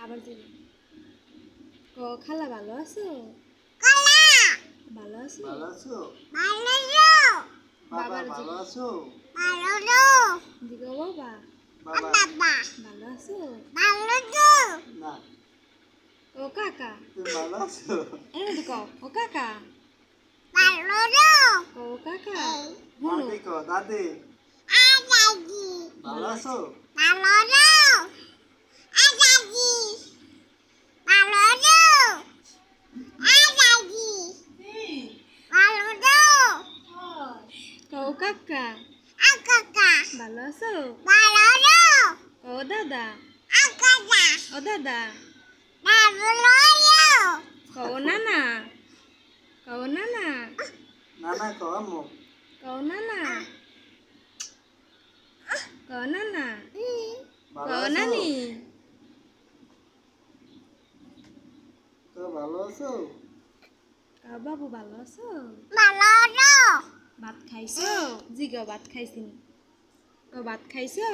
আবার দিবি ক খালা ভালো আছো ভালো আছো বাবার ভালো আছো দিগো বাবা ভালো আছো না ও কাকা তুমি ভালো আছো এমনি ক ও কাকা ও কাকা হুনো দাদি কো দাদি ভালো আছো ও কাকা ভালো আছো ও দাদা ও দাদা ও নানা ও নানা নানা কো আম্মু ও নানা ও নানা ভালো ও আছো নানি তো ভালো আছো বাবু ভালো আছো ভাত খাইছো জিগো ভাত খাইছিনি ও ভাত খাইছো